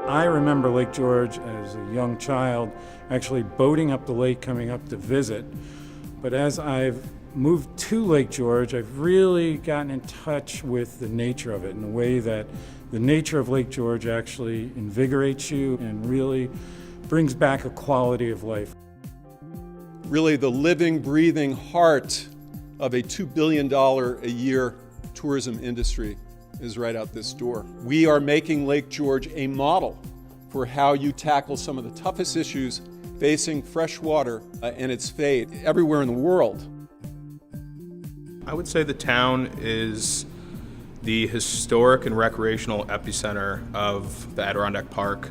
I remember Lake George as a young child actually boating up the lake, coming up to visit. But as I've moved to Lake George, I've really gotten in touch with the nature of it in a way that the nature of Lake George actually invigorates you and really brings back a quality of life. Really the living, breathing heart of a $2 billion a year tourism industry is right out this door. We are making Lake George a model for how you tackle some of the toughest issues facing freshwater and its fate everywhere in the world. I would say the town is the historic and recreational epicenter of the Adirondack Park.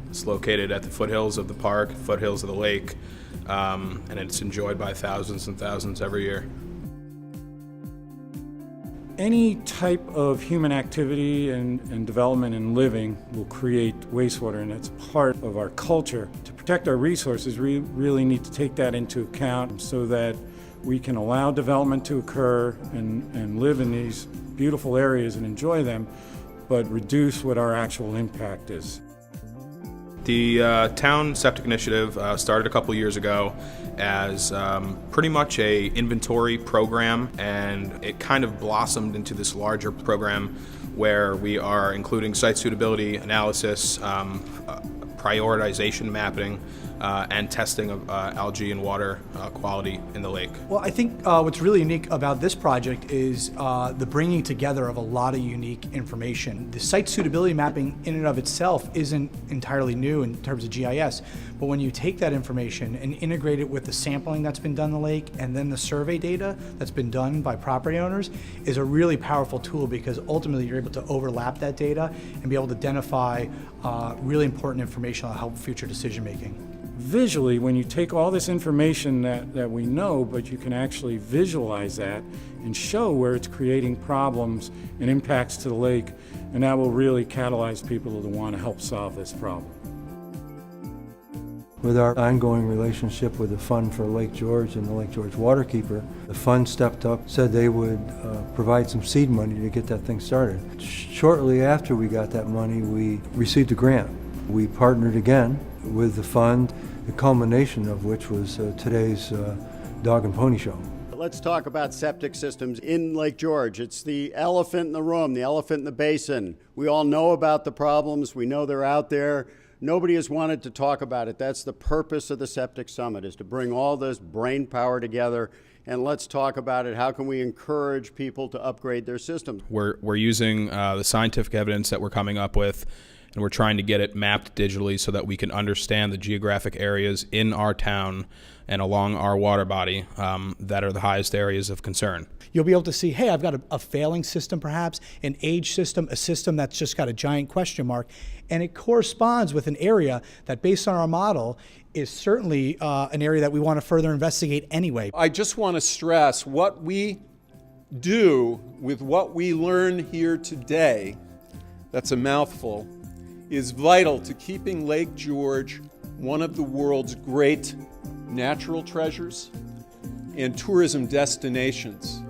It's located at the foothills of the park, foothills of the lake, and it's enjoyed by thousands and thousands every year. Any type of human activity and development and living will create wastewater, and it's part of our culture. To protect our resources, we really need to take that into account so that we can allow development to occur and live in these beautiful areas and enjoy them, but reduce what our actual impact is. The town Septic Initiative started a couple years ago as pretty much a inventory program, and it kind of blossomed into this larger program where we are including site suitability analysis, prioritization mapping, and testing of algae and water quality in the lake. Well, I think what's really unique about this project is the bringing together of a lot of unique information. The site suitability mapping in and of itself isn't entirely new in terms of GIS, but when you take that information and integrate it with the sampling that's been done in the lake and then the survey data that's been done by property owners is a really powerful tool, because ultimately you're able to overlap that data and be able to identify really important information that'll help future decision making. Visually, when you take all this information that we know, but you can actually visualize that and show where it's creating problems and impacts to the lake, and that will really catalyze people to want to help solve this problem. With our ongoing relationship with the Fund for Lake George and the Lake George Waterkeeper, the fund stepped up, said they would provide some seed money to get that thing started. Shortly after we got that money, we received a grant. We partnered again with the fund, the culmination of which was today's Dog and Pony Show. Let's talk about septic systems in Lake George. It's the elephant in the room, the elephant in the basin. We all know about the problems. We know they're out there. Nobody has wanted to talk about it. That's the purpose of the Septic Summit, is to bring all this brain power together, and let's talk about it. How can we encourage people to upgrade their systems? We're using the scientific evidence that we're coming up with, and we're trying to get it mapped digitally so that we can understand the geographic areas in our town and along our water body that are the highest areas of concern. You'll be able to see, hey, I've got a failing system perhaps, an age system, a system that's just got a giant question mark, and it corresponds with an area that, based on our model, is certainly an area that we want to further investigate anyway. I just want to stress what we do with what we learn here today, that's a mouthful, is vital to keeping Lake George one of the world's great natural treasures and tourism destinations.